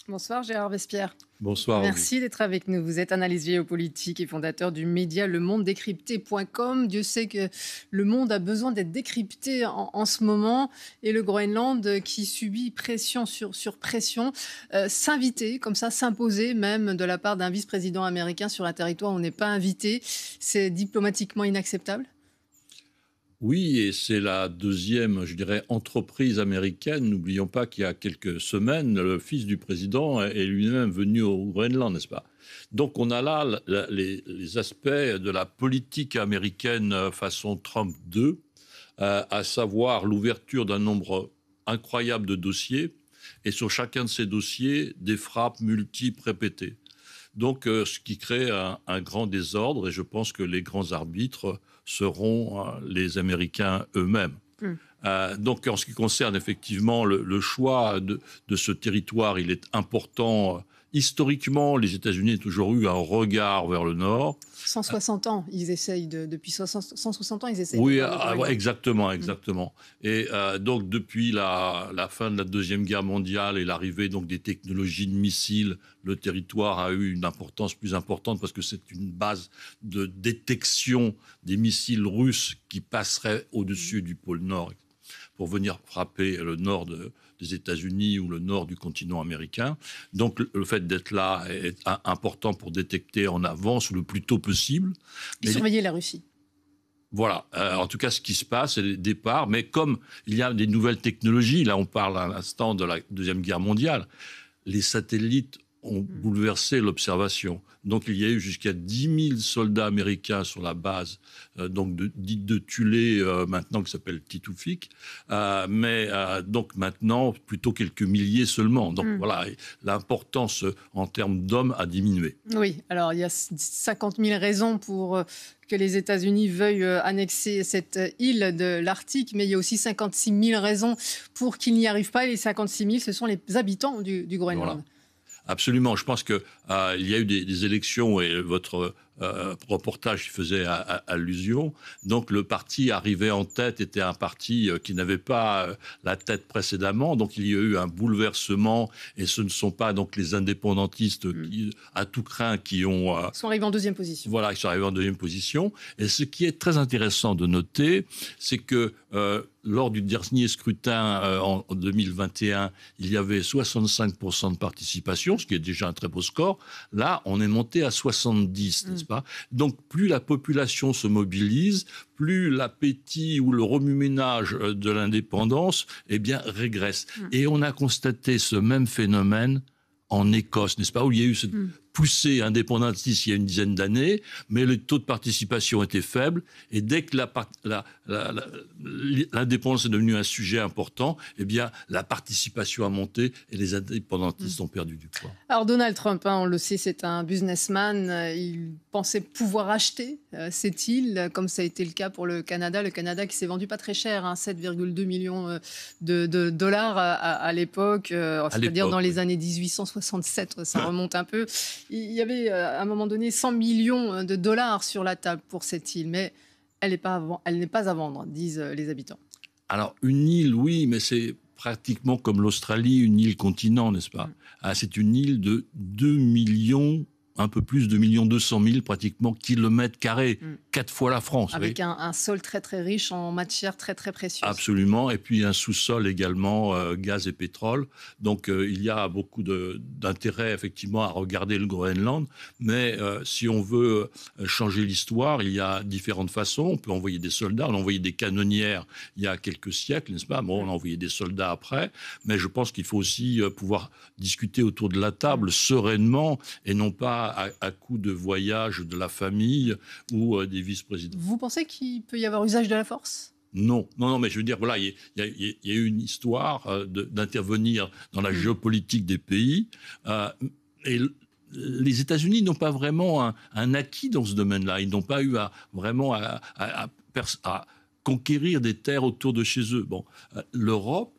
Bonsoir Gérard Vespierre. Bonsoir. Merci d'être avec nous. Vous êtes analyste géopolitique et fondateur du média lemondedécrypté.com. Dieu sait que le monde a besoin d'être décrypté en ce moment. Et le Groenland, qui subit pression sur pression, s'inviter, comme ça, s'imposer même de la part d'un vice-président américain sur un territoire où on n'est pas invité, c'est diplomatiquement inacceptable ? Oui, et c'est la deuxième, je dirais, entreprise américaine. N'oublions pas qu'il y a quelques semaines, le fils du président est lui-même venu au Groenland, n'est-ce pas ? Donc on a là les aspects de la politique américaine façon Trump 2, à savoir l'ouverture d'un nombre incroyable de dossiers, et sur chacun de ces dossiers, des frappes multiples répétées. Donc ce qui crée un grand désordre, et je pense que les grands arbitres seront les Américains eux-mêmes. Donc, en ce qui concerne effectivement le choix de ce territoire, il est important. Historiquement, les États-Unis ont toujours eu un regard vers le nord. 160 ans, ils essayent depuis 160 ans, ils essayent. Oui, exactement. Et donc, depuis la fin de la Deuxième Guerre mondiale et l'arrivée donc des technologies de missiles, le territoire a eu une importance plus importante parce que c'est une base de détection des missiles russes qui passeraient au-dessus du pôle Nord pour venir frapper le nord des États-Unis ou le nord du continent américain. Donc le fait d'être là est important pour détecter en avance ou le plus tôt possible. Et surveiller la Russie. Voilà, en tout cas ce qui se passe, c'est les départs, mais comme il y a des nouvelles technologies, là on parle à l'instant de la Deuxième Guerre mondiale, les satellites ont bouleversé l'observation. Donc il y a eu jusqu'à 10 000 soldats américains sur la base dite de Tulé, maintenant qui s'appelle Titoufik, mais donc maintenant plutôt quelques milliers seulement. Donc voilà, l'importance en termes d'hommes a diminué. Oui, alors il y a 50 000 raisons pour que les États-Unis veuillent annexer cette île de l'Arctique, mais il y a aussi 56 000 raisons pour qu'ils n'y arrivent pas. Et les 56 000, ce sont les habitants du Groenland. Voilà. Absolument. Je pense qu'il y a eu des élections et votre reportage y faisait allusion. Donc le parti arrivé en tête était un parti qui n'avait pas la tête précédemment. Donc il y a eu un bouleversement et ce ne sont pas donc les indépendantistes qui, à tout craint, qui ont... Ils sont arrivés en deuxième position. Voilà, ils sont arrivés en deuxième position. Et ce qui est très intéressant de noter, c'est que lors du dernier scrutin en 2021, il y avait 65% de participation, ce qui est déjà un très beau score. Là, on est monté à 70%, n'est-ce pas ? Donc, plus la population se mobilise, plus l'appétit ou le remue-ménage de l'indépendance, régresse. Et on a constaté ce même phénomène en Écosse, n'est-ce pas, où il y a eu cette poussée indépendantiste il y a une dizaine d'années, mais le taux de participation était faible, et dès que l'indépendance est devenue un sujet important, la participation a monté et les indépendantistes ont perdu du poids. Alors Donald Trump, on le sait, c'est un businessman, il pensait pouvoir acheter cette île, comme ça a été le cas pour le Canada qui s'est vendu pas très cher, 7,2 millions de dollars à l'époque, c'est-à-dire dans les années 1867, ça remonte un peu. Il y avait à un moment donné 100 millions de dollars sur la table pour cette île, mais elle n'est pas à vendre, disent les habitants. Alors une île, oui, mais c'est pratiquement comme l'Australie, une île continent, n'est-ce pas ? C'est une île de 2 millions, un peu plus de 2 200 000 pratiquement kilomètres carrés, 4 fois la France. Avec un sol très très riche en matières très très précieuses. Absolument, et puis un sous-sol également, gaz et pétrole. Donc il y a beaucoup d'intérêt effectivement à regarder le Groenland, mais si on veut changer l'histoire, il y a différentes façons. On peut envoyer des soldats, on a envoyé des canonnières il y a quelques siècles, n'est-ce pas ? Bon, on a envoyé des soldats après, mais je pense qu'il faut aussi pouvoir discuter autour de la table sereinement et non pas à coup de voyage de la famille ou des vice-présidents. Vous pensez qu'il peut y avoir usage de la force ? Non, mais je veux dire, voilà, il y a eu une histoire d'intervenir dans la géopolitique des pays. Et les États-Unis n'ont pas vraiment un acquis dans ce domaine-là. Ils n'ont pas eu vraiment à conquérir des terres autour de chez eux. Bon, l'Europe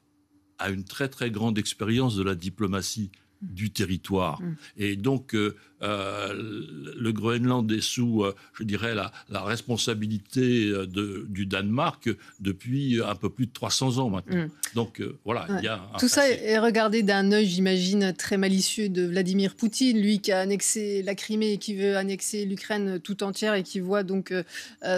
a une très très grande expérience de la diplomatie du territoire. Et donc, le Groenland est sous, je dirais, la responsabilité du Danemark depuis un peu plus de 300 ans maintenant. Donc, voilà, il y a un Tout ça passé. est regardé d'un œil, j'imagine, très malicieux de Vladimir Poutine, lui qui a annexé la Crimée et qui veut annexer l'Ukraine tout entière et qui voit donc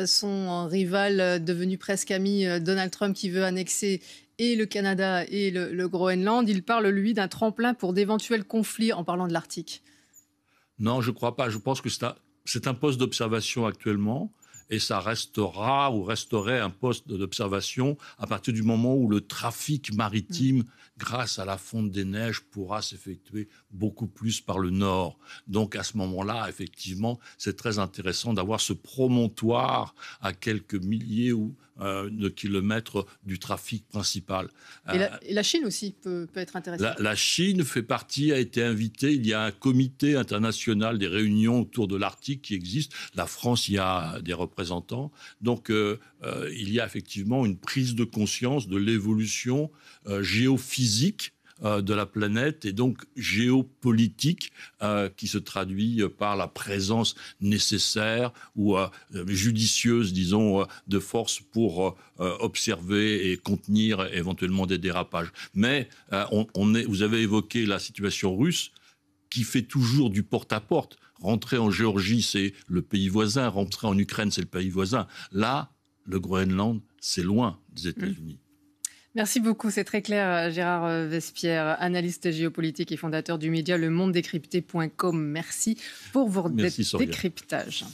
son rival devenu presque ami, Donald Trump, qui veut annexer et le Canada et le Groenland. Il parle, lui, d'un tremplin pour d'éventuels conflits en parlant de l'Arctique. Non, je ne crois pas. Je pense que c'est un poste d'observation actuellement et ça restera ou resterait un poste d'observation à partir du moment où le trafic maritime, grâce à la fonte des neiges, pourra s'effectuer beaucoup plus par le nord. Donc à ce moment-là, effectivement, c'est très intéressant d'avoir ce promontoire à quelques milliers de kilomètres du trafic principal. Et la Chine aussi peut être intéressante. La Chine fait partie, a été invitée. Il y a un comité international des réunions autour de l'Arctique qui existe. La France y a des représentants. Donc, il y a effectivement une prise de conscience de l'évolution géophysique de la planète et donc géopolitique qui se traduit par la présence nécessaire ou judicieuse, disons, de forces pour observer et contenir éventuellement des dérapages. Mais vous avez évoqué la situation russe qui fait toujours du porte-à-porte. Rentrer en Géorgie, c'est le pays voisin. Rentrer en Ukraine, c'est le pays voisin. Là, le Groenland, c'est loin des États-Unis. Merci beaucoup, c'est très clair. Gérard Vespierre, analyste géopolitique et fondateur du média lemondedécrypté.com. Merci pour votre décryptage.